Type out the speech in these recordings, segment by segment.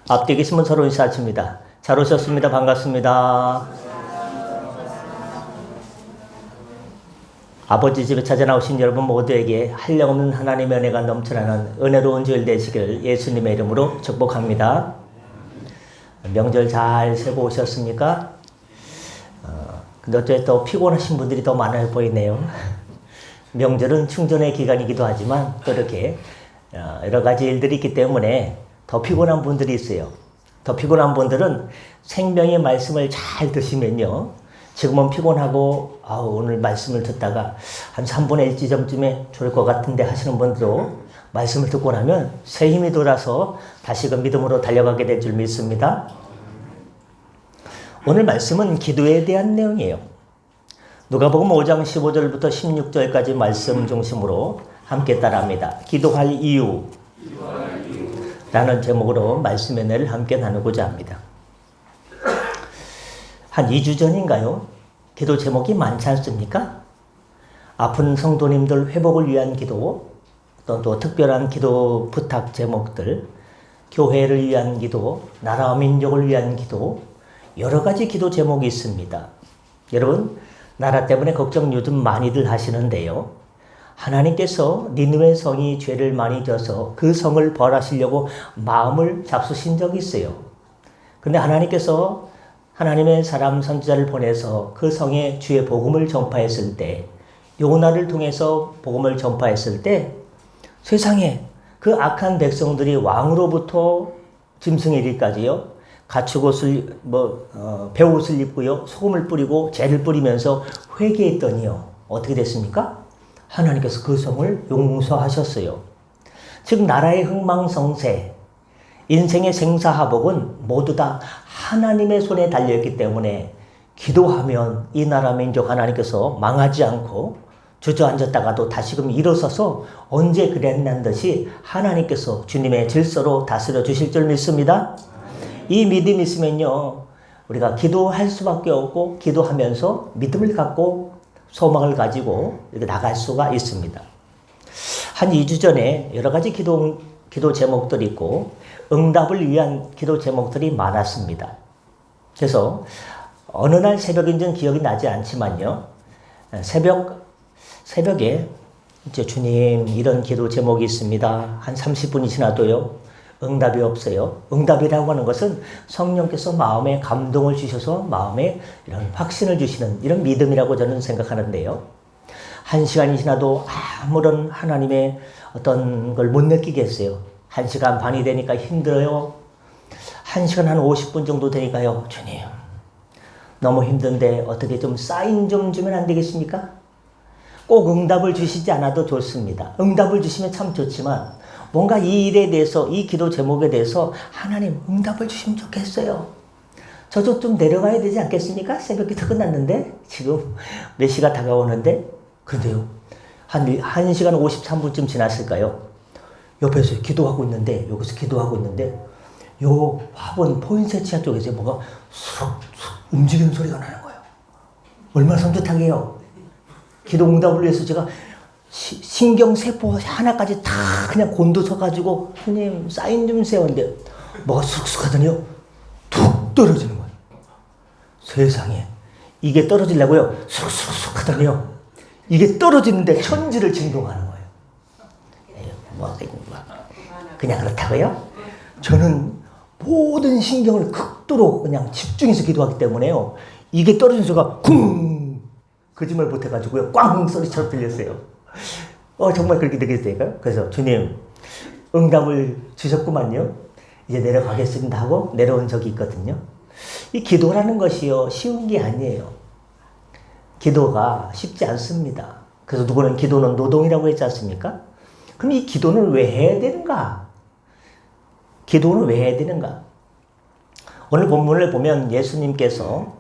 앞뒤 계시면 서로 인사하십니다. 잘 오셨습니다. 반갑습니다. 아버지 집에 찾아 나오신 여러분 모두에게 한량없는 하나님의 은혜가 넘쳐나는 은혜로운 주일 되시기를 예수님의 이름으로 축복합니다. 명절 잘 세고 오셨습니까? 근데 어째 또 피곤하신 분들이 더 많아 보이네요. 명절은 충전의 기간이기도 하지만 또 이렇게 여러 가지 일들이 있기 때문에 더 피곤한 분들이 있어요. 더 피곤한 분들은 생명의 말씀을 잘 드시면요. 지금은 피곤하고 오늘 말씀을 듣다가 한 3분의 1 지점쯤에 좋을 것 같은데 하시는 분들도 말씀을 듣고 나면 새 힘이 돌아서 다시금 믿음으로 달려가게 될 줄 믿습니다. 오늘 말씀은 기도에 대한 내용이에요. 누가복음 5장 15절부터 16절까지 말씀 중심으로 함께 따라합니다. 기도할 이유 라는 제목으로 말씀의 은혜를 함께 나누고자 합니다. 한 2주 전인가요? 기도 제목이 많지 않습니까? 아픈 성도님들 회복을 위한 기도, 또 특별한 기도 부탁 제목들, 교회를 위한 기도, 나라와 민족을 위한 기도, 여러 가지 기도 제목이 있습니다. 여러분, 나라 때문에 걱정 요즘 많이들 하시는데요. 하나님께서 니느웨 성이 죄를 많이 져서 그 성을 벌하시려고 마음을 잡수신 적이 있어요. 근데 하나님께서 하나님의 사람 선지자를 보내서 그 성에 주의 복음을 전파했을 때, 요나를 통해서 복음을 전파했을 때 세상에 그 악한 백성들이 왕으로부터 짐승에 이르기까지요, 가축옷을 배옷을 입고요, 소금을 뿌리고 재를 뿌리면서 회개했더니요, 어떻게 됐습니까? 하나님께서 그 성을 용서하셨어요. 즉 나라의 흥망성쇠, 인생의 생사하복은 모두 다 하나님의 손에 달려있기 때문에 기도하면 이 나라 민족 하나님께서 망하지 않고 주저앉았다가도 다시금 일어서서 언제 그랬난 듯이 하나님께서 주님의 질서로 다스려 주실 줄 믿습니다. 이 믿음이 있으면요, 우리가 기도할 수밖에 없고 기도하면서 믿음을 갖고 소망을 가지고 이렇게 나갈 수가 있습니다. 한 2주 전에 여러 가지 기도 제목들이 있고 응답을 위한 기도 제목들이 많았습니다. 그래서 어느 날 새벽인지는 기억이 나지 않지만요, 새벽에 이제 주님 이런 기도 제목이 있습니다. 한 30분이 지나도요, 응답이 없어요. 응답이라고 하는 것은 성령께서 마음에 감동을 주셔서 마음에 이런 확신을 주시는 이런 믿음이라고 저는 생각하는데요. 1시간이 지나도 아무런 하나님의 어떤 걸 못 느끼겠어요. 1시간 반이 되니까 힘들어요. 1시간 한 50분 정도 되니까요, 주님 너무 힘든데 어떻게 좀 사인 좀 주면 안 되겠습니까? 꼭 응답을 주시지 않아도 좋습니다. 응답을 주시면 참 좋지만 뭔가 이 일에 대해서, 이 기도 제목에 대해서 하나님 응답을 주시면 좋겠어요. 저도 좀 내려가야 되지 않겠습니까? 새벽이 다 끝났는데 지금 몇 시가 다가오는데, 그런데요, 한 1시간 53분쯤 지났을까요? 옆에서 기도하고 있는데, 여기서 기도하고 있는데 요 화분 포인세치아 쪽에서 뭐가 수룩수룩 움직이는 소리가 나는 거예요. 얼마나 섬뜩하게요. 기도 응답을 위해서 제가 신경세포 하나까지 다 그냥 곤두서가지고 주님 사인 좀 세요. 근데 뭐가 쑥쑥 하더니요, 툭 떨어지는 거예요. 세상에, 이게 떨어지려고요, 쑥쑥쑥 하더니요, 이게 떨어지는데 천지를 진동하는 거예요. 그냥 그렇다고요? 저는 모든 신경을 극도로 그냥 집중해서 기도하기 때문에요, 이게 떨어지는 소리가 쿵 거짓말 못해가지고요, 꽝 소리처럼 들렸어요. 정말 그렇게 되겠어요. 그래서 주님 응답을 주셨구만요, 이제 내려가겠습니다 하고 내려온 적이 있거든요. 이 기도라는 것이요, 쉬운 게 아니에요. 기도가 쉽지 않습니다. 그래서 누구는 기도는 노동이라고 했지 않습니까? 그럼 이 기도는 왜 해야 되는가? 기도는 왜 해야 되는가? 오늘 본문을 보면 예수님께서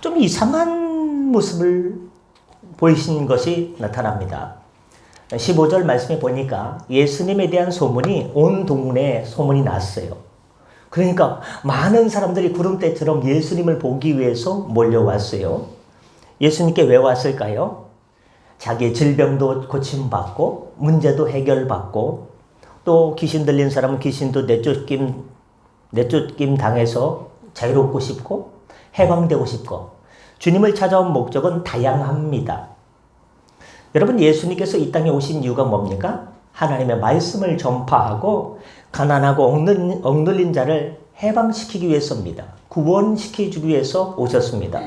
좀 이상한 모습을 보이신 것이 나타납니다. 15절 말씀에 보니까 예수님에 대한 소문이 온 동네에 소문이 났어요. 그러니까 많은 사람들이 구름대처럼 예수님을 보기 위해서 몰려왔어요. 예수님께 왜 왔을까요? 자기의 질병도 고침받고 문제도 해결받고 또 귀신 들린 사람은 귀신도 내쫓김 당해서 자유롭고 싶고 해방되고 싶고 주님을 찾아온 목적은 다양합니다. 여러분, 예수님께서 이 땅에 오신 이유가 뭡니까? 하나님의 말씀을 전파하고 가난하고 억눌린 자를 해방시키기 위해서입니다. 구원시키기 위해서 오셨습니다.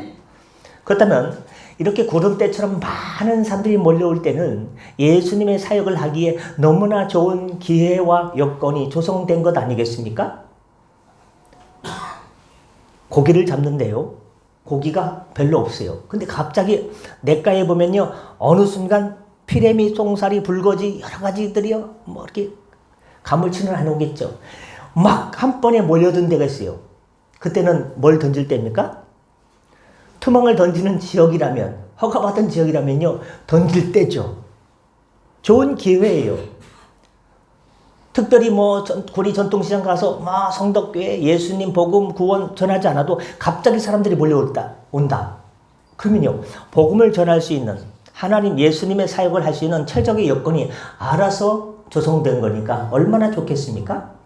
그렇다면 이렇게 구름대처럼 많은 사람들이 몰려올 때는 예수님의 사역을 하기에 너무나 좋은 기회와 여건이 조성된 것 아니겠습니까? 고기를 잡는데요, 고기가 별로 없어요. 근데 갑자기 냇가에 보면요, 어느 순간 피레미, 송사리, 불거지 여러 가지들이요, 뭐 이렇게 가물치는 안 오겠죠. 막 한 번에 몰려든 데가 있어요. 그때는 뭘 던질 때입니까? 투망을 던지는 지역이라면, 허가받은 지역이라면요, 던질 때죠. 좋은 기회예요. 특별히 구리 전통시장 가서 막 성덕교회 예수님 복음 구원 전하지 않아도 갑자기 사람들이 온다. 그러면요, 복음을 전할 수 있는, 하나님 예수님의 사역을 할 수 있는 최적의 여건이 알아서 조성된 거니까 얼마나 좋겠습니까?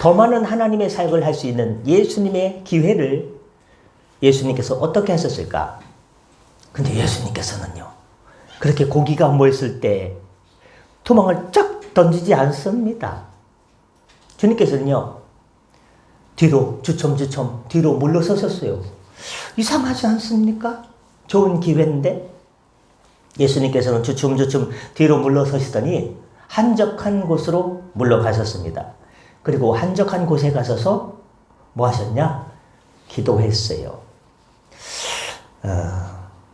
더 많은 하나님의 사역을 할 수 있는 예수님의 기회를 예수님께서 어떻게 하셨을까? 근데 예수님께서는요, 그렇게 고기가 모였을 때 투망을 쫙 던지지 않습니다. 주님께서는요, 주섬 뒤로 물러서셨어요. 이상하지 않습니까? 좋은 기회인데 예수님께서는 주춤 뒤로 물러서시더니 한적한 곳으로 물러가셨습니다. 그리고 한적한 곳에 가셔서 뭐 하셨냐? 기도했어요.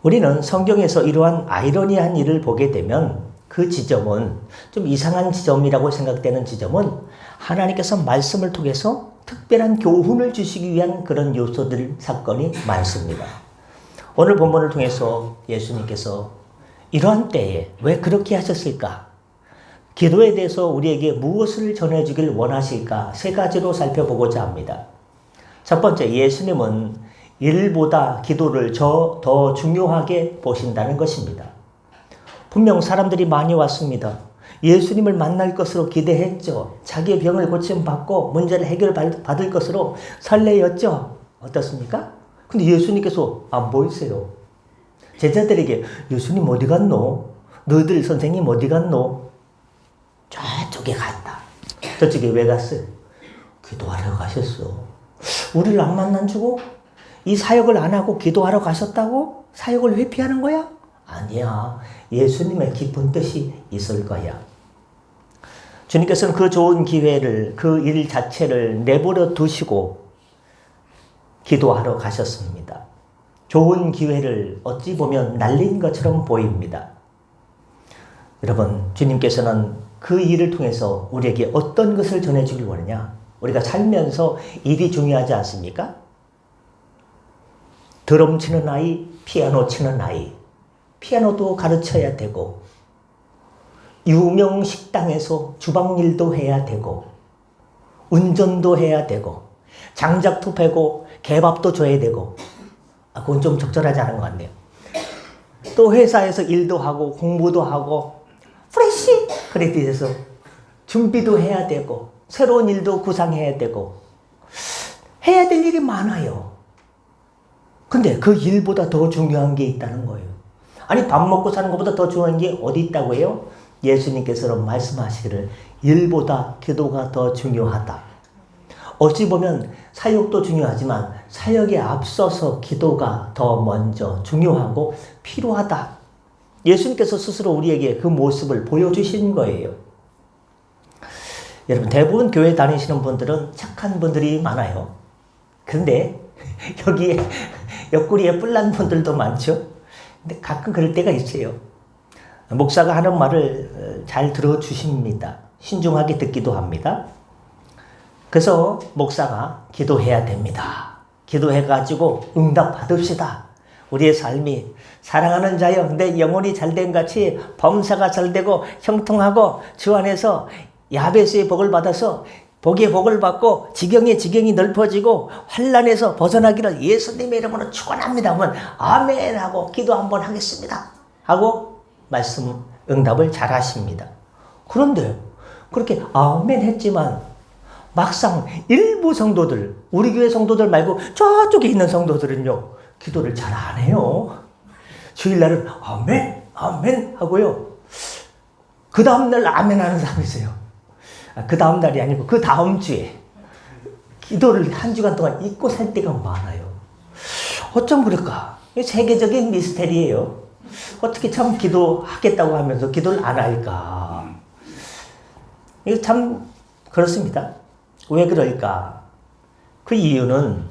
우리는 성경에서 이러한 아이러니한 일을 보게 되면 그 지점은, 좀 이상한 지점이라고 생각되는 지점은 하나님께서 말씀을 통해서 특별한 교훈을 주시기 위한 그런 요소들, 사건이 많습니다. 오늘 본문을 통해서 예수님께서 이러한 때에 왜 그렇게 하셨을까? 기도에 대해서 우리에게 무엇을 전해주길 원하실까? 세 가지로 살펴보고자 합니다. 첫 번째, 예수님은 일보다 기도를 더 중요하게 보신다는 것입니다. 분명 사람들이 많이 왔습니다. 예수님을 만날 것으로 기대했죠. 자기의 병을 고침받고 문제를 해결받을 것으로 설레였죠. 어떻습니까? 근데 예수님께서 안 보이세요. 제자들에게 예수님 어디 갔노? 너희들 선생님 어디 갔노? 저쪽에 갔다. 저쪽에 왜 갔어요? 기도하러 가셨어. 우리를 안 만나주고 이 사역을 안 하고 기도하러 가셨다고? 사역을 회피하는 거야? 아니야. 예수님의 깊은 뜻이 있을 거야. 주님께서는 그 좋은 기회를, 그 일 자체를 내버려 두시고 기도하러 가셨습니다. 좋은 기회를 어찌 보면 날린 것처럼 보입니다. 여러분, 주님께서는 그 일을 통해서 우리에게 어떤 것을 전해주길 원하냐? 우리가 살면서 일이 중요하지 않습니까? 드럼 치는 아이, 피아노 치는 아이, 피아노도 가르쳐야 되고, 유명 식당에서 주방일도 해야 되고, 운전도 해야 되고, 장작도 패고, 개밥도 줘야 되고, 그건 좀 적절하지 않은 것 같네요. 또 회사에서 일도 하고, 공부도 하고, 프레시 크레딧에서 준비도 해야 되고, 새로운 일도 구상해야 되고, 해야 될 일이 많아요. 근데 그 일보다 더 중요한 게 있다는 거예요. 아니, 밥 먹고 사는 것보다 더 중요한 게 어디 있다고 해요? 예수님께서는 말씀하시기를 일보다 기도가 더 중요하다. 어찌 보면 사역도 중요하지만 사역에 앞서서 기도가 더 먼저 중요하고 필요하다. 예수님께서 스스로 우리에게 그 모습을 보여주신 거예요. 여러분, 대부분 교회 다니시는 분들은 착한 분들이 많아요. 그런데 여기에 옆구리에 뿔난 분들도 많죠. 근데 가끔 그럴 때가 있어요. 목사가 하는 말을 잘 들어주십니다. 신중하게 듣기도 합니다. 그래서 목사가 기도해야 됩니다. 기도해가지고 응답 받읍시다. 우리의 삶이 사랑하는 자여 내 영혼이 잘된 같이 범사가 잘되고 형통하고 주 안에서 야베스의 복을 받아서 복의 복을 받고 지경이 넓어지고 환난에서 벗어나기를 예수님의 이름으로 축원합니다. 하면 아멘 하고 기도 한번 하겠습니다 하고 응답을 잘 하십니다. 그런데 그렇게 아멘 했지만 막상 일부 성도들, 우리 교회 성도들 말고 저쪽에 있는 성도들은요, 기도를 잘 안 해요. 주일날은 아멘, 아멘 하고요. 그 다음날 아멘 하는 사람이 있어요. 그 다음날이 아니고 그 다음 주에 기도를 한 주간 동안 잊고 살 때가 많아요. 어쩜 그럴까? 세계적인 미스테리예요. 어떻게 참 기도하겠다고 하면서 기도를 안 할까? 이거 참 그렇습니다. 왜 그럴까? 그 이유는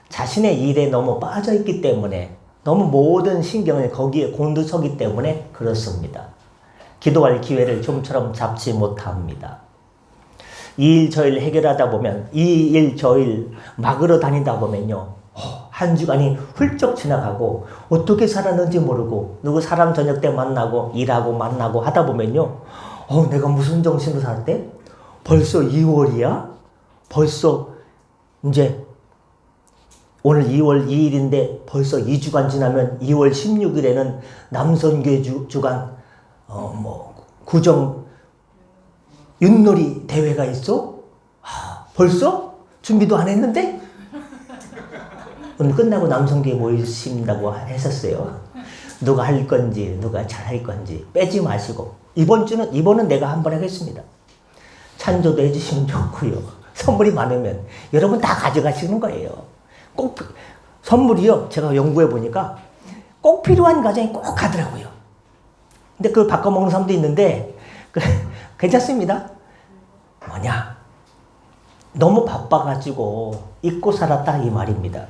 자신의 일에 너무 빠져있기 때문에, 너무 모든 신경을 거기에 곤두서기 때문에 그렇습니다. 기도할 기회를 좀처럼 잡지 못합니다. 이 일 저 일 해결하다 보면, 이 일 저 일 막으러 다니다 보면요, 한 주간이 훌쩍 지나가고 어떻게 살았는지 모르고 누구 사람 저녁 때 만나고 일하고 만나고 하다 보면요, 내가 무슨 정신으로 살았대? 벌써 2월이야? 벌써 이제 오늘 2월 2일인데 벌써 2주간 지나면 2월 16일에는 남선교회 주간 구정 윷놀이 대회가 있어? 벌써? 준비도 안 했는데? 오늘 끝나고 남성교회 모이신다고 했었어요. 누가 할 건지, 누가 잘 할 건지 빼지 마시고, 이번은 내가 한번 하겠습니다. 찬조도 해주시면 좋고요. 선물이 많으면 여러분 다 가져가시는 거예요. 꼭 선물이요, 제가 연구해 보니까 꼭 필요한 가정이 꼭 가더라고요. 근데 그걸 바꿔먹는 사람도 있는데 괜찮습니다. 뭐냐? 너무 바빠가지고 잊고 살았다 이 말입니다.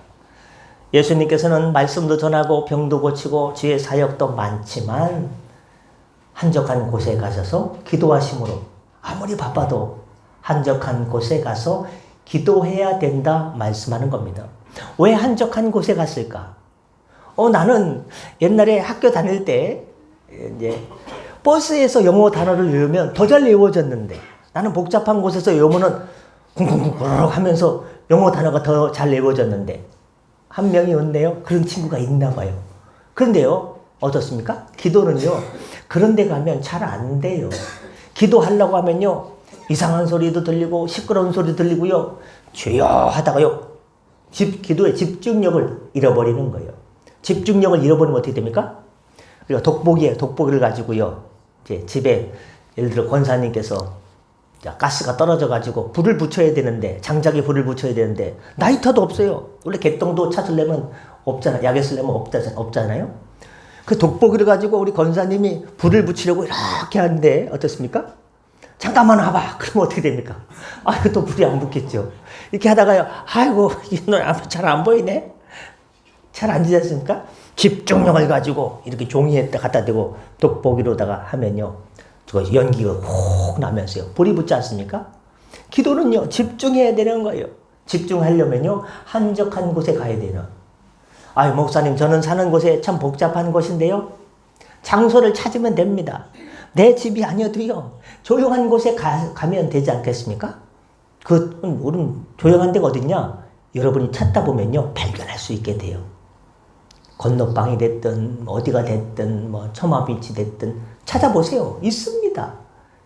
예수님께서는 말씀도 전하고 병도 고치고 주의 사역도 많지만 한적한 곳에 가셔서 기도하심으로, 아무리 바빠도 한적한 곳에 가서 기도해야 된다 말씀하는 겁니다. 왜 한적한 곳에 갔을까? 나는 옛날에 학교 다닐 때 이제 버스에서 영어 단어를 외우면 더 잘 외워졌는데, 나는 복잡한 곳에서 외우면은 쿵쿵쿵 하면서 영어 단어가 더 잘 외워졌는데, 한 명이 없네요. 그런 친구가 있나 봐요. 그런데요, 어떻습니까? 기도는요, 그런 데 가면 잘 안 돼요. 기도하려고 하면요, 이상한 소리도 들리고 시끄러운 소리도 들리고요, 주여 하다가요, 기도의 집중력을 잃어버리는 거예요. 집중력을 잃어버리면 어떻게 됩니까? 우리가 독보기를 가지고요, 이제 집에 예를 들어 권사님께서 가스가 떨어져가지고 불을 붙여야 되는데, 장작에 불을 붙여야 되는데 라이터도 없어요. 원래 개똥도 찾으려면 없잖아요. 약에 쓰려면 없잖아요. 그 독보기를 가지고 우리 권사님이 불을 붙이려고 이렇게 하는데 어떻습니까? 잠깐만 와봐. 그러면 어떻게 됩니까? 또 불이 안 붙겠죠. 이렇게 하다가요, 아이고 잘 안 보이네. 잘 안 되지 않습니까? 집중력을 가지고 이렇게 종이에 갖다 대고 독보기로다가 하면요, 연기가 혹 나면서요, 불이 붙지 않습니까? 기도는요, 집중해야 되는 거예요. 집중하려면요, 한적한 곳에 가야 되는. 목사님, 저는 사는 곳에 참 복잡한 곳인데요, 장소를 찾으면 됩니다. 내 집이 아니어도요, 조용한 곳에 가면 되지 않겠습니까? 우린 조용한 데가 어딨냐? 여러분이 찾다 보면요, 발견할 수 있게 돼요. 건너방이 됐든 어디가 됐든 처마빛이 됐든 찾아보세요. 있습니다.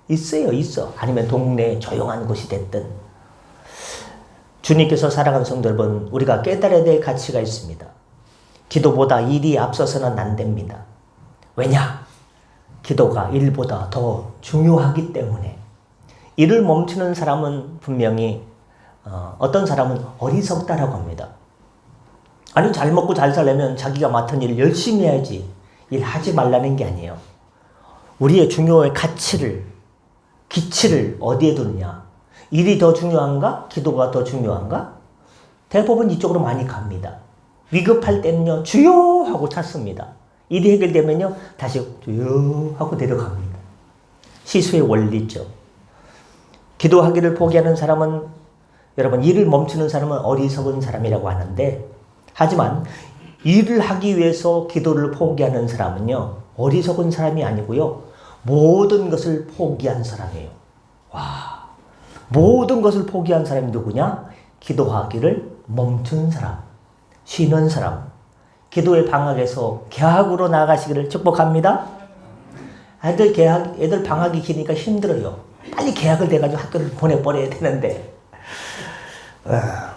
있어. 아니면 동네 조용한 곳이 됐든. 주님께서 사랑하는 성도 여러분, 우리가 깨달아야 될 가치가 있습니다. 기도보다 일이 앞서서는 안 됩니다. 왜냐? 기도가 일보다 더 중요하기 때문에. 일을 멈추는 사람은 분명히 어떤 사람은 어리석다라고 합니다. 아니, 잘 먹고 잘 살려면 자기가 맡은 일을 열심히 해야지, 일하지 말라는 게 아니에요. 우리의 중요의 가치를, 기치를 어디에 두느냐? 일이 더 중요한가? 기도가 더 중요한가? 대부분 이쪽으로 많이 갑니다. 위급할 때는요, 주여 하고 찾습니다. 일이 해결되면요, 다시 주여 하고 내려갑니다. 시수의 원리죠. 기도하기를 포기하는 사람은, 여러분, 일을 멈추는 사람은 어리석은 사람이라고 하는데, 하지만 일을 하기 위해서 기도를 포기하는 사람은요, 어리석은 사람이 아니고요, 모든 것을 포기한 사람이에요. 와, 모든 것을 포기한 사람이 누구냐? 기도하기를 멈춘 사람, 쉬는 사람. 기도의 방학에서 개학으로 나가시기를 축복합니다. 애들 방학이 기니까 힘들어요. 빨리 개학을 돼가지고 학교를 보내버려야 되는데,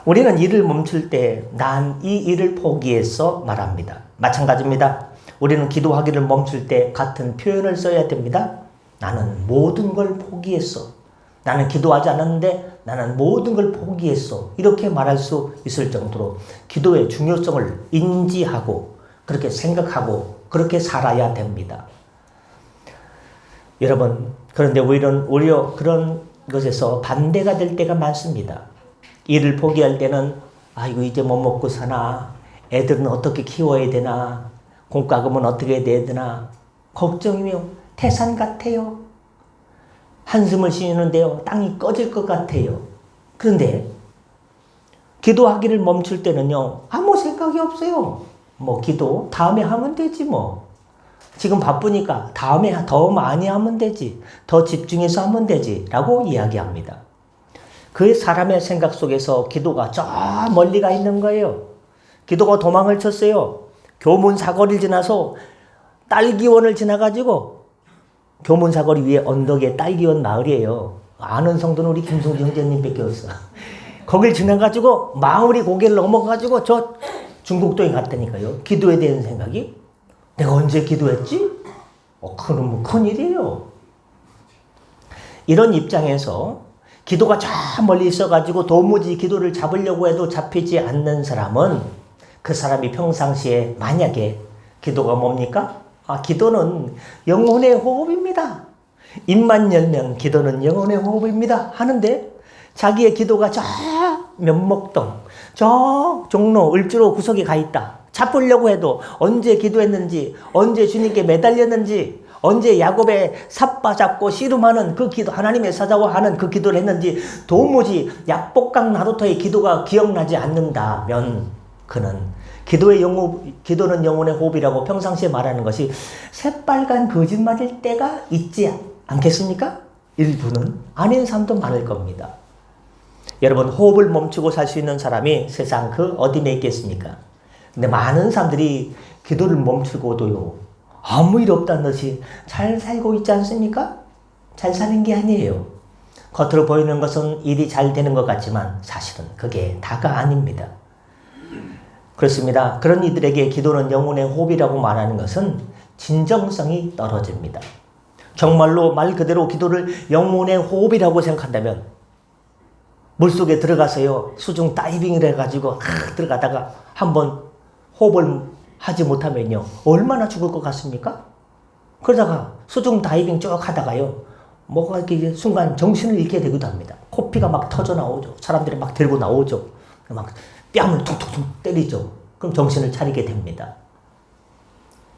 우리는 일을 멈출 때 난 이 일을 포기했어 말합니다. 마찬가지입니다. 우리는 기도하기를 멈출 때 같은 표현을 써야 됩니다. 나는 모든 걸 포기했어. 나는 기도하지 않았는데 나는 모든 걸 포기했어. 이렇게 말할 수 있을 정도로 기도의 중요성을 인지하고 그렇게 생각하고 그렇게 살아야 됩니다. 여러분, 그런데 우리는 오히려 그런 것에서 반대가 될 때가 많습니다. 일을 포기할 때는 아이고 이제 뭐 먹고 사나, 애들은 어떻게 키워야 되나, 공과금은 어떻게 해야 되나 걱정이며 태산 같아요. 한숨을 쉬는데요 땅이 꺼질 것 같아요. 그런데 기도하기를 멈출 때는요 아무 생각이 없어요. 뭐 기도 다음에 하면 되지 뭐. 지금 바쁘니까 다음에 더 많이 하면 되지. 더 집중해서 하면 되지 라고 이야기합니다. 그 사람의 생각 속에서 기도가 저 멀리 가 있는 거예요. 기도가 도망을 쳤어요. 교문 사거리를 지나서 딸기원을 지나가지고 교문 사거리 위에 언덕에 딸기원 마을이에요. 아는 성도는 우리 김성주 형제님밖에 없어. 거길 지나가지고 마을이 고개를 넘어가지고 저 중국도에 갔다니까요. 기도에 대한 생각이 내가 언제 기도했지? 그건 뭐 큰일이에요. 이런 입장에서 기도가 저 멀리 있어가지고 도무지 기도를 잡으려고 해도 잡히지 않는 사람은 그 사람이 평상시에 만약에 기도가 뭡니까? 기도는 영혼의 호흡입니다. 입만 열면 기도는 영혼의 호흡입니다. 하는데 자기의 기도가 저 면목동, 저 종로, 을지로 구석에 가 있다. 잡으려고 해도 언제 기도했는지, 언제 주님께 매달렸는지, 언제 야곱의 삿바 잡고 씨름하는 그 기도, 하나님의 사자와 하는 그 기도를 했는지 도무지 약복강 나루토의 기도가 기억나지 않는다면 그는 기도는 영혼의 호흡이라고 평상시에 말하는 것이 새빨간 거짓말일 때가 있지 않겠습니까? 일부는 아닌 사람도 많을 겁니다. 여러분, 호흡을 멈추고 살 수 있는 사람이 세상 그 어디에 있겠습니까? 근데 많은 사람들이 기도를 멈추고도요 아무 일 없다는 듯이 잘 살고 있지 않습니까? 잘 사는 게 아니에요. 겉으로 보이는 것은 일이 잘 되는 것 같지만 사실은 그게 다가 아닙니다. 그렇습니다. 그런 이들에게 기도는 영혼의 호흡이라고 말하는 것은 진정성이 떨어집니다. 정말로 말 그대로 기도를 영혼의 호흡이라고 생각한다면 물속에 들어가서요 수중 다이빙을 해가지고 들어가다가 한번 호흡을 하지 못하면요 얼마나 죽을 것 같습니까? 그러다가 수중 다이빙 쭉 하다가요 뭐가 이렇게 순간 정신을 잃게 되기도 합니다. 코피가 막 터져 나오죠. 사람들이 막 들고 나오죠. 막 뺨을 툭툭툭 때리죠. 그럼 정신을 차리게 됩니다.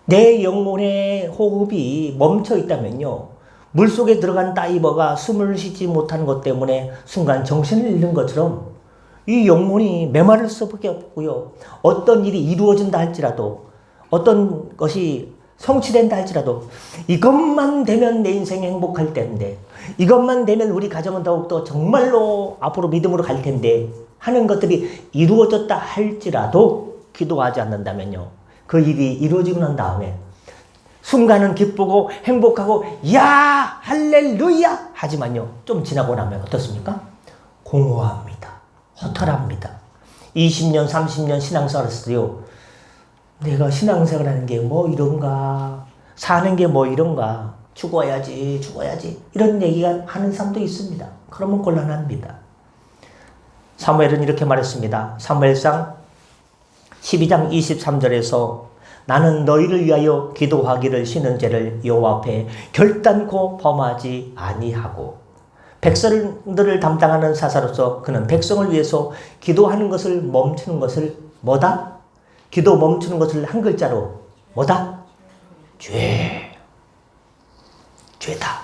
내 영혼의 호흡이 멈춰 있다면요 물속에 들어간 다이버가 숨을 쉬지 못하는 것 때문에 순간 정신을 잃는 것처럼 이 영혼이 메마를 수밖에 없고요. 어떤 일이 이루어진다 할지라도 어떤 것이 성취된다 할지라도 이것만 되면 내 인생이 행복할 텐데 이것만 되면 우리 가정은 더욱더 정말로 앞으로 믿음으로 갈 텐데 하는 것들이 이루어졌다 할지라도 기도하지 않는다면요 그 일이 이루어지고 난 다음에 순간은 기쁘고 행복하고 야 할렐루야 하지만요 좀 지나고 나면 어떻습니까? 공허합니다. 허탈합니다. 20년 30년 신앙생활 했어요. 내가 신앙생활 하는 게 뭐 이런가, 사는 게 뭐 이런가, 죽어야지 이런 얘기가 하는 사람도 있습니다. 그러면 곤란합니다. 사무엘은 이렇게 말했습니다. 사무엘상 12장 23절에서 나는 너희를 위하여 기도하기를 쉬는 죄를 여호와 앞에 결단코 범하지 아니하고 백성들을 담당하는 사사로서 그는 백성을 위해서 기도하는 것을 멈추는 것을 뭐다? 기도 멈추는 것을 한 글자로 뭐다? 죄다.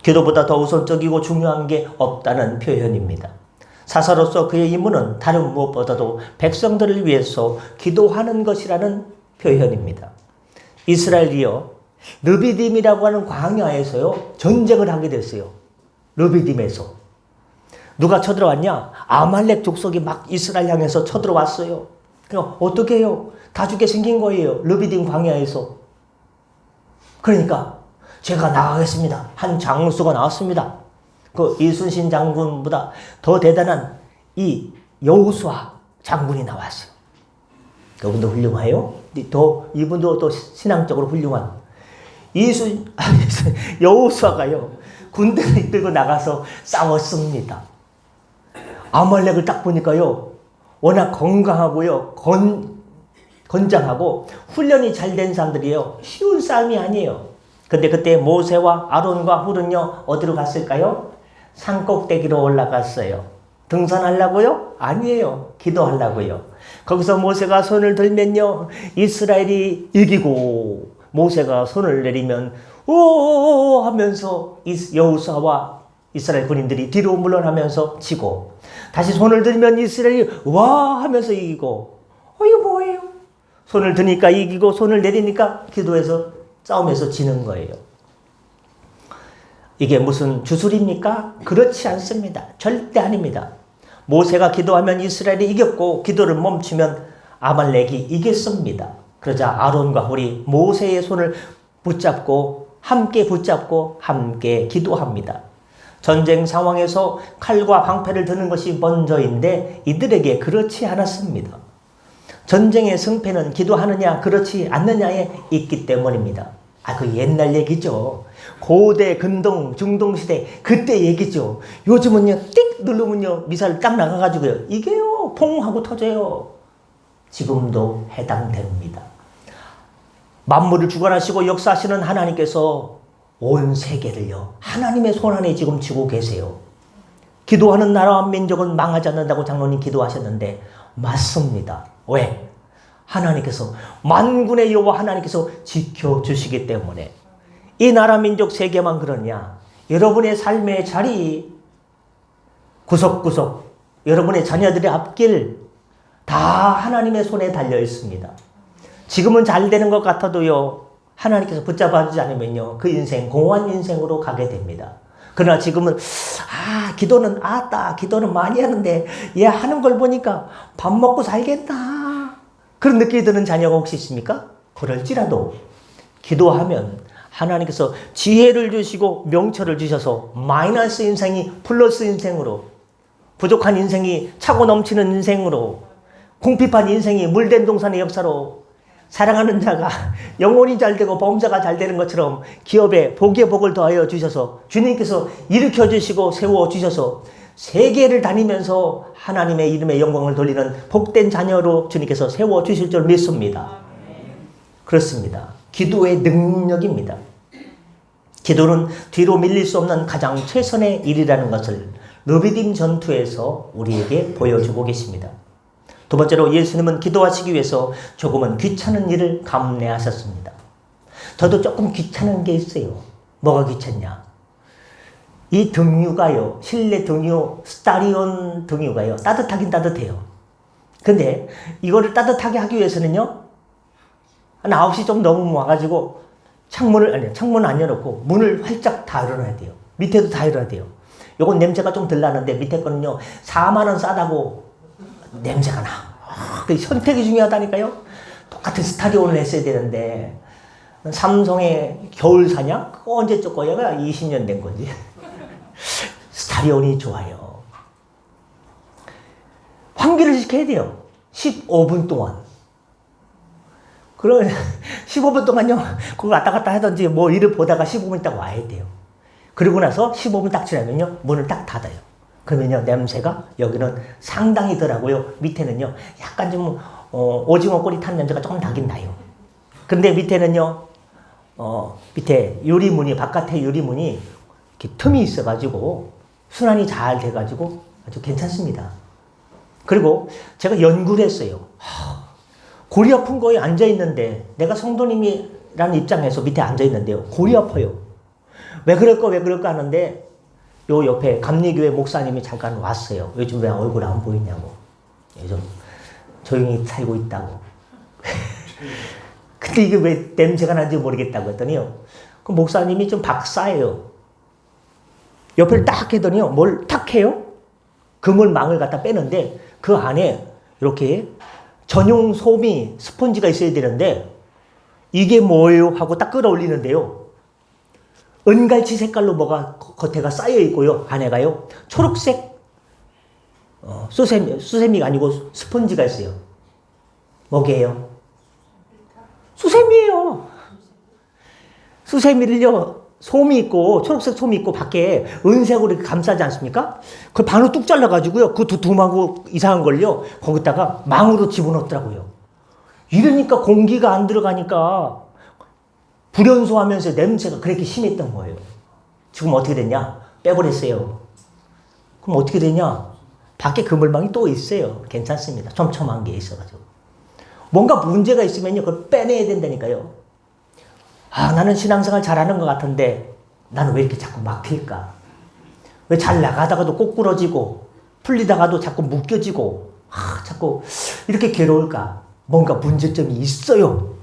기도보다 더 우선적이고 중요한 게 없다는 표현입니다. 사사로서 그의 임무는 다른 무엇보다도 백성들을 위해서 기도하는 것이라는 표현입니다. 이스라엘이요 르비딤이라고 하는 광야에서요 전쟁을 하게 됐어요. 르비딤에서 누가 쳐들어왔냐? 아말렉 족속이 막 이스라엘 향해서 쳐들어왔어요. 그러니까 어떻게 해요? 다 죽게 생긴 거예요. 르비딤 광야에서. 그러니까 제가 나가겠습니다. 한 장수가 나왔습니다. 그 이순신 장군보다 더 대단한 이 여호수아 장군이 나왔어요. 그분도 훌륭해요. 이분도 또 신앙적으로 훌륭한 여호수아가요 군대를 들고 나가서 싸웠습니다. 아말렉을 딱 보니까요 워낙 건강하고요 건장하고 훈련이 잘 된 사람들이에요. 쉬운 싸움이 아니에요. 근데 그때 모세와 아론과 훌은요 어디로 갔을까요? 산꼭대기로 올라갔어요. 등산하려고요? 아니에요. 기도하려고요. 거기서 모세가 손을 들면요 이스라엘이 이기고, 모세가 손을 내리면 오 하면서 여호수아와 이스라엘 군인들이 뒤로 물러나면서 지고, 다시 손을 들면 이스라엘이 와 하면서 이기고. 이거 뭐예요? 손을 드니까 이기고 손을 내리니까 기도해서 싸움에서 지는 거예요. 이게 무슨 주술입니까? 그렇지 않습니다. 절대 아닙니다. 모세가 기도하면 이스라엘이 이겼고 기도를 멈추면 아말렉이 이겼습니다. 그러자 아론과 훌이 모세의 손을 붙잡고 함께 기도합니다. 전쟁 상황에서 칼과 방패를 드는 것이 먼저인데 이들에게 그렇지 않았습니다. 전쟁의 승패는 기도하느냐 그렇지 않느냐에 있기 때문입니다. 그 옛날 얘기죠. 고대, 근동, 중동시대 그때 얘기죠. 요즘은요 띡 누르면요 미사일 딱 나가가지고요 이게요 퐁 하고 터져요. 지금도 해당됩니다. 만물을 주관하시고 역사하시는 하나님께서 온 세계를요 하나님의 손안에 지금 쥐고 계세요. 기도하는 나라와 민족은 망하지 않는다고 장로님 기도하셨는데 맞습니다. 왜? 하나님께서 만군의 여호와 하나님께서 지켜주시기 때문에. 이 나라 민족 세계만 그러냐? 여러분의 삶의 자리 구석구석 여러분의 자녀들의 앞길 다 하나님의 손에 달려 있습니다. 지금은 잘 되는 것 같아도요 하나님께서 붙잡아주지 않으면요 그 인생 공허한 인생으로 가게 됩니다. 그러나 지금은 기도는 많이 하는데 얘 하는 걸 보니까 밥 먹고 살겠다 그런 느낌이 드는 자녀가 혹시 있습니까? 그럴지라도 기도하면 하나님께서 지혜를 주시고 명철을 주셔서 마이너스 인생이 플러스 인생으로, 부족한 인생이 차고 넘치는 인생으로, 궁핍한 인생이 물된 동산의 역사로, 사랑하는 자가 영혼이 잘 되고 범사가 잘 되는 것처럼 기업에 복의 복을 더하여 주셔서 주님께서 일으켜 주시고 세워 주셔서 세계를 다니면서 하나님의 이름의 영광을 돌리는 복된 자녀로 주님께서 세워 주실 줄 믿습니다. 그렇습니다. 기도의 능력입니다. 기도는 뒤로 밀릴 수 없는 가장 최선의 일이라는 것을 르비딤 전투에서 우리에게 보여주고 계십니다. 두 번째로 예수님은 기도하시기 위해서 조금은 귀찮은 일을 감내하셨습니다. 저도 조금 귀찮은 게 있어요. 뭐가 귀찮냐? 이 등유가요, 실내 등유, 스타리온 등유가요, 따뜻하긴 따뜻해요. 근데 이거를 따뜻하게 하기 위해서는요, 한 9시 좀 넘으면 와가지고 창문을 안 열어놓고 문을 활짝 다 열어놔야 돼요. 밑에도 다 열어야 돼요. 요건 냄새가 좀 덜 나는데 밑에 거는요, 4만 원 싸다고 냄새가 나. 그 선택이 중요하다니까요. 똑같은 스타리온을 했어야 되는데 삼성의 겨울 사냥? 그거 언제적 거야? 20년 된 거지. 스타리온이 좋아요. 환기를 시켜야 돼요. 15분 동안. 그럼 15분 동안요, 그걸 왔다 갔다 하든지 뭐 일을 보다가 15분 있다가 와야 돼요. 그러고 나서 15분 딱 지나면요, 문을 딱 닫아요. 그러면요, 냄새가 여기는 상당히 덜하고요, 밑에는요, 약간 좀, 오징어 꼬리 탄 냄새가 조금 나긴 나요. 근데 밑에는요, 밑에 유리문이, 바깥에 유리문이 이렇게 틈이 있어가지고, 순환이 잘 돼가지고 아주 괜찮습니다. 그리고 제가 연구를 했어요. 골이 아픈 거에 앉아있는데, 내가 성도님이라는 입장에서 밑에 앉아있는데요, 골이 아파요. 왜 그럴까 하는데, 요 옆에 감리교회 목사님이 잠깐 왔어요. 요즘 왜 얼굴 안 보이냐고. 요즘 조용히 살고 있다고. 근데 이게 왜 냄새가 나는지 모르겠다고 했더니요, 그 목사님이 좀 박사예요. 옆을 딱 해더니요, 뭘 딱 해요? 그물망을 갖다 빼는데 그 안에 이렇게 전용 솜이 스펀지가 있어야 되는데 이게 뭐예요? 하고 딱 끌어올리는데요, 은갈치 색깔로 뭐가 겉에가 쌓여 있고요, 안에가요 초록색 수세미가 아니고 스펀지가 있어요. 뭐게요? 수세미예요. 수세미를요, 솜이 있고, 초록색 솜이 있고, 밖에 은색으로 이렇게 감싸지 않습니까? 그걸 반으로 뚝 잘라가지고요, 그 두툼하고 이상한 걸요, 거기다가 망으로 집어넣더라고요. 이러니까 공기가 안 들어가니까 불연소하면서 냄새가 그렇게 심했던 거예요. 지금 어떻게 됐냐? 빼버렸어요. 그럼 어떻게 되냐? 밖에 그물망이 또 있어요. 괜찮습니다. 촘촘한 게 있어가지고. 뭔가 문제가 있으면요, 그걸 빼내야 된다니까요. 아, 나는 신앙생활 잘하는 것 같은데 나는 왜 이렇게 자꾸 막힐까? 왜 잘 나가다가도 꼬꾸러지고 풀리다가도 자꾸 묶여지고 자꾸 이렇게 괴로울까? 뭔가 문제점이 있어요.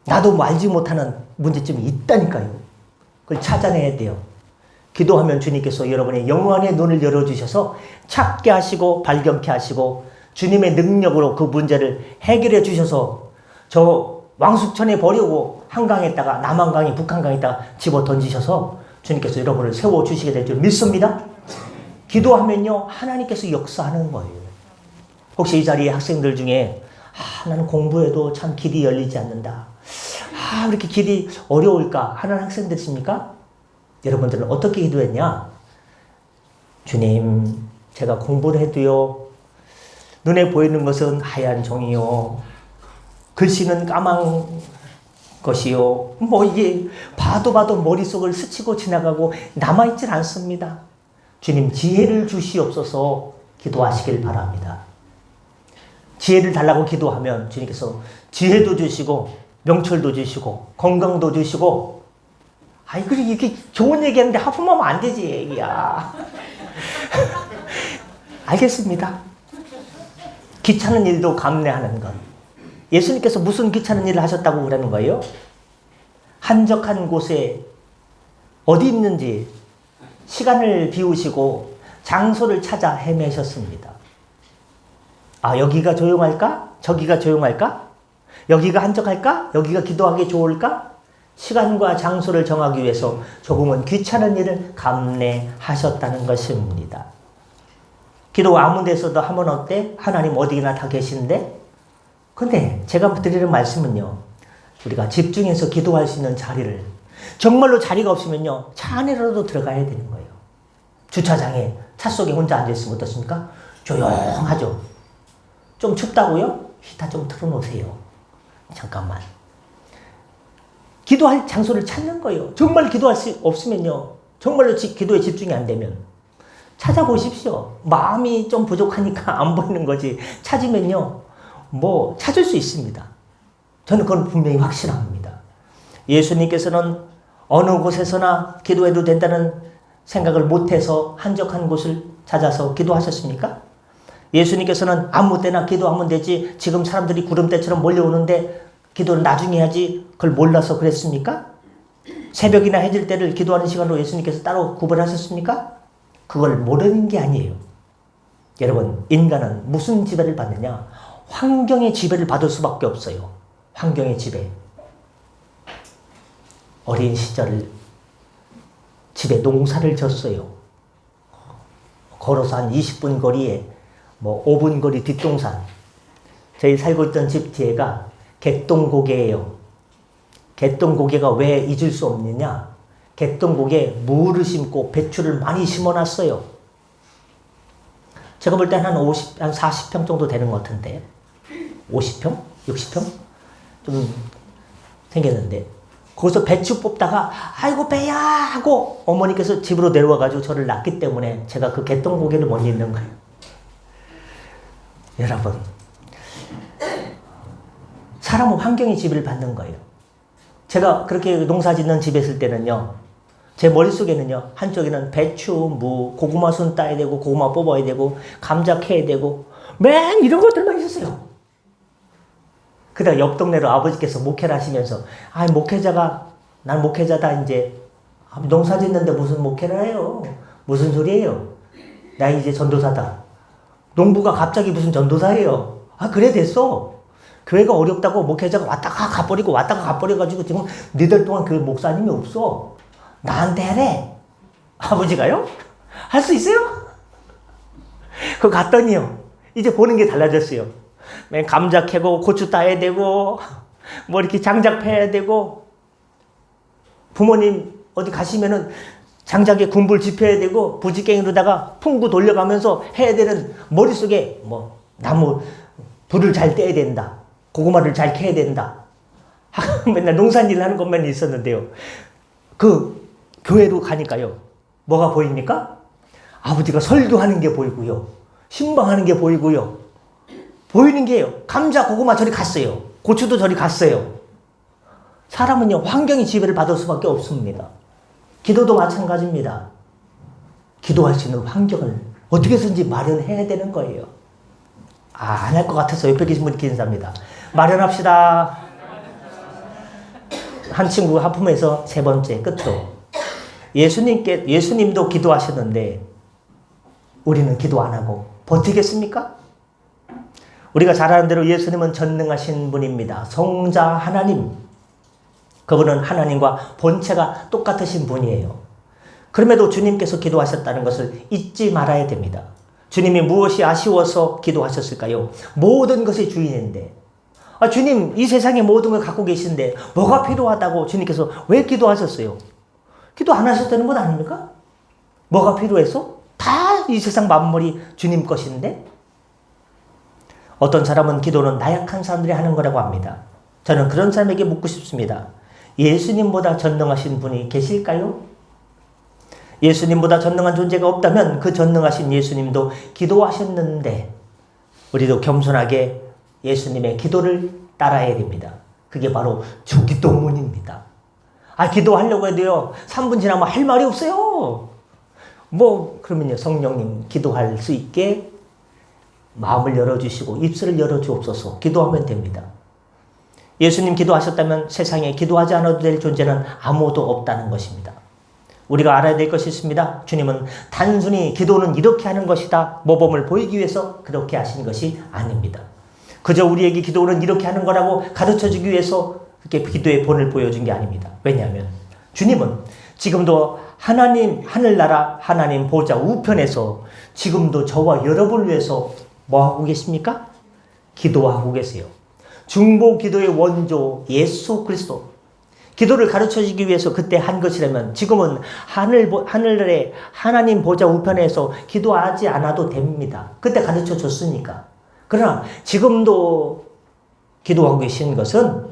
나도 알지 못하는 문제점이 있다니까요. 그걸 찾아내야 돼요. 기도하면 주님께서 여러분의 영혼의 눈을 열어주셔서 찾게 하시고 발견케 하시고 주님의 능력으로 그 문제를 해결해 주셔서 저 왕숙천에 버리고 한강에다가 남한강에 북한강에다가 집어 던지셔서 주님께서 여러분을 세워주시게 될 줄 믿습니다. 기도하면요, 하나님께서 역사하는 거예요. 혹시 이 자리에 학생들 중에 나는 공부해도 참 길이 열리지 않는다, 왜 이렇게 길이 어려울까 하는 학생들 있습니까? 여러분들은 어떻게 기도했냐? 주님, 제가 공부를 해도요, 눈에 보이는 것은 하얀 종이요, 글씨는 까만 것이요, 이게 봐도 머릿속을 스치고 지나가고 남아있질 않습니다. 주님, 지혜를 주시옵소서 기도하시길 바랍니다. 지혜를 달라고 기도하면 주님께서 지혜도 주시고 명철도 주시고 건강도 주시고, 이렇게 좋은 얘기하는데 하품하면 안 되지, 얘기야. 알겠습니다. 귀찮은 일도 감내하는 것. 예수님께서 무슨 귀찮은 일을 하셨다고 그러는 거예요? 한적한 곳에 어디 있는지 시간을 비우시고 장소를 찾아 헤매셨습니다. 여기가 조용할까? 저기가 조용할까? 여기가 한적할까? 여기가 기도하기 좋을까? 시간과 장소를 정하기 위해서 조금은 귀찮은 일을 감내하셨다는 것입니다. 기도 아무 데서도 하면 어때? 하나님 어디나 다 계신데? 근데 제가 드리는 말씀은요, 우리가 집중해서 기도할 수 있는 자리를, 정말로 자리가 없으면요, 차 안에라도 들어가야 되는 거예요. 주차장에 차 속에 혼자 앉아있으면 어떻습니까? 조용하죠. 좀 춥다고요? 히터 좀 틀어놓으세요. 잠깐만. 기도할 장소를 찾는 거예요. 정말 기도할 수 없으면요, 정말로 기도에 집중이 안 되면 찾아보십시오. 마음이 좀 부족하니까 안 보이는 거지, 찾으면요, 찾을 수 있습니다. 저는 그건 분명히 확실합니다. 예수님께서는 어느 곳에서나 기도해도 된다는 생각을 못해서 한적한 곳을 찾아서 기도하셨습니까? 예수님께서는 아무 때나 기도하면 되지, 지금 사람들이 구름대처럼 몰려오는데 기도를 나중에 해야지, 그걸 몰라서 그랬습니까? 새벽이나 해질 때를 기도하는 시간으로 예수님께서 따로 구별하셨습니까? 그걸 모르는 게 아니에요. 여러분, 인간은 무슨 지배를 받느냐? 환경의 지배를 받을 수밖에 없어요. 환경의 지배. 어린 시절 집에 농사를 졌어요. 걸어서 한 20분 거리에 5분 거리 뒷동산. 저희 살고 있던 집 뒤에가 개똥고개예요. 개똥고개가 왜 잊을 수 없느냐? 개똥고개에 무를 심고 배추를 많이 심어놨어요. 제가 볼 때 한 40평 정도 되는 것 같은데, 50평? 60평? 좀 생겼는데, 거기서 배추 뽑다가 아이고 배야 하고 어머니께서 집으로 내려와가지고 저를 낳기 때문에 제가 그 개똥고개를 못 잊는 거예요. 여러분, 사람은 환경의 지배를 받는 거예요. 제가 그렇게 농사 짓는 집에 있을 때는요, 제 머릿속에는요, 한쪽에는 배추, 무, 고구마 순 따야 되고, 고구마 뽑아야 되고, 감자 캐야 되고, 맨 이런 것들만 있었어요. 그다가 옆 동네로 아버지께서 목회를 하시면서, 난 목회자다, 이제. 농사 짓는데 무슨 목회를 해요? 무슨 소리예요? 나 이제 전도사다. 농부가 갑자기 무슨 전도사예요? 그래 됐어. 교회가 어렵다고 목회자가 왔다가 가버리고 왔다가 가버려가지고 지금 니들 동안 그 목사님이 없어. 나한테 해래. 아버지가요? 할 수 있어요? 그거 갔더니요, 이제 보는 게 달라졌어요. 맨 감자 캐고 고추 따야 되고 뭐 이렇게 장작 패야 되고, 부모님 어디 가시면은 장작에 군불 지펴야 되고 부지깽이로다가 풍구 돌려가면서 해야 되는, 머릿속에 뭐 나무 불을 잘 떼야 된다, 고구마를 잘 캐야 된다, 맨날 농산일 하는 것만 있었는데요, 그 교회로 가니까요, 뭐가 보입니까? 아버지가 설교하는 게 보이고요, 신방하는 게 보이고요, 보이는 게요, 감자 고구마 저리 갔어요, 고추도 저리 갔어요. 사람은요, 환경이 지배를 받을 수밖에 없습니다. 기도도 마찬가지입니다. 기도할 수 있는 환경을 어떻게 해서든지 마련해야 되는 거예요. 안 할 것 같아서 옆에 계신 분이 인사합니다. 마련합시다. 한 친구가 하품해서 세 번째 끝으로, 예수님도 기도하셨는데 우리는 기도 안 하고 버티겠습니까? 우리가 잘 아는 대로 예수님은 전능하신 분입니다. 성자 하나님. 그분은 하나님과 본체가 똑같으신 분이에요. 그럼에도 주님께서 기도하셨다는 것을 잊지 말아야 됩니다. 주님이 무엇이 아쉬워서 기도하셨을까요? 모든 것의 주인인데, 주님 이 세상의 모든 걸 갖고 계신데 뭐가 필요하다고 주님께서 왜 기도하셨어요? 기도 안 하셨다는 것 아닙니까? 뭐가 필요해서? 다 이 세상 만물이 주님 것인데? 어떤 사람은 기도는 나약한 사람들이 하는 거라고 합니다. 저는 그런 사람에게 묻고 싶습니다. 예수님보다 전능하신 분이 계실까요? 예수님보다 전능한 존재가 없다면 그 전능하신 예수님도 기도하셨는데, 우리도 겸손하게 예수님의 기도를 따라야 됩니다. 그게 바로 주기도문입니다. 기도하려고 해도요, 3분 지나면 할 말이 없어요. 그러면요, 성령님 기도할 수 있게 마음을 열어주시고 입술을 열어주옵소서, 기도하면 됩니다. 예수님 기도하셨다면 세상에 기도하지 않아도 될 존재는 아무도 없다는 것입니다. 우리가 알아야 될 것이 있습니다. 주님은 단순히 기도는 이렇게 하는 것이다, 모범을 보이기 위해서 그렇게 하신 것이 아닙니다. 그저 우리에게 기도는 이렇게 하는 거라고 가르쳐주기 위해서 그렇게 기도의 본을 보여준 게 아닙니다. 왜냐하면 주님은 지금도 하나님 하늘나라 하나님 보좌 우편에서 지금도 저와 여러분을 위해서 뭐하고 계십니까? 기도하고 계세요. 중보 기도의 원조 예수 그리스도, 기도를 가르쳐주기 위해서 그때 한 것이라면 지금은 하늘에 하나님 보좌 우편에서 기도하지 않아도 됩니다. 그때 가르쳐 줬으니까. 그러나 지금도 기도하고 계신 것은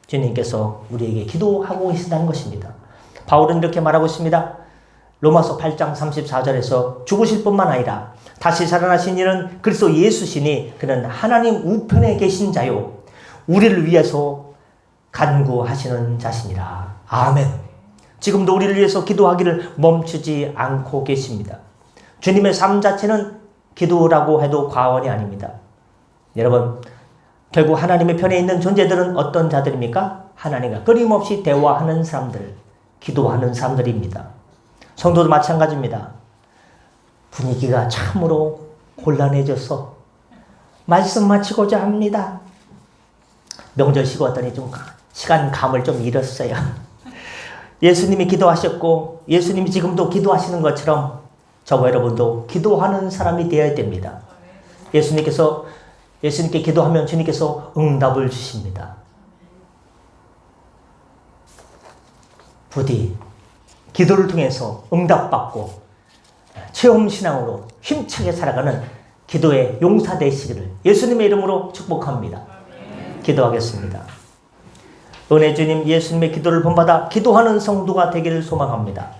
주님께서 우리에게 기도하고 계신다는 것입니다. 바울은 이렇게 말하고 있습니다. 로마서 8장 34절에서 죽으실 뿐만 아니라 다시 살아나신 이는 그리스도 예수시니 그는 하나님 우편에 계신 자요 우리를 위해서 간구하시는 자시니라. 아멘. 지금도 우리를 위해서 기도하기를 멈추지 않고 계십니다. 주님의 삶 자체는 기도라고 해도 과언이 아닙니다. 여러분, 결국 하나님의 편에 있는 존재들은 어떤 자들입니까? 하나님과 끊임없이 대화하는 사람들, 기도하는 사람들입니다. 성도도 마찬가지입니다. 분위기가 참으로 곤란해져서 말씀 마치고자 합니다. 명절 쉬고 왔더니 좀 시간 감을 좀 잃었어요. 예수님이 기도하셨고 예수님이 지금도 기도하시는 것처럼 저와 여러분도 기도하는 사람이 되어야 됩니다. 예수님께 기도하면 주님께서 응답을 주십니다. 부디 기도를 통해서 응답받고 체험신앙으로 힘차게 살아가는 기도의 용사 되시기를 예수님의 이름으로 축복합니다. 기도하겠습니다. 은혜 주님, 예수님의 기도를 본받아 기도하는 성도가 되기를 소망합니다.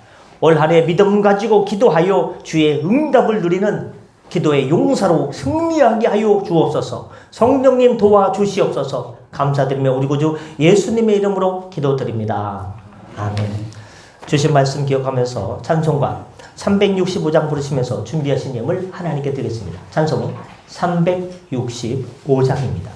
올 한 해 믿음 가지고 기도하여 주의 응답을 누리는 기도의 용사로 승리하게 하여 주옵소서. 성령님 도와주시옵소서. 감사드리며 우리 구주 예수님의 이름으로 기도드립니다. 아멘. 주신 말씀 기억하면서 찬송가 365장 부르시면서 준비하신 예물 하나님께 드리겠습니다. 찬송 365장입니다.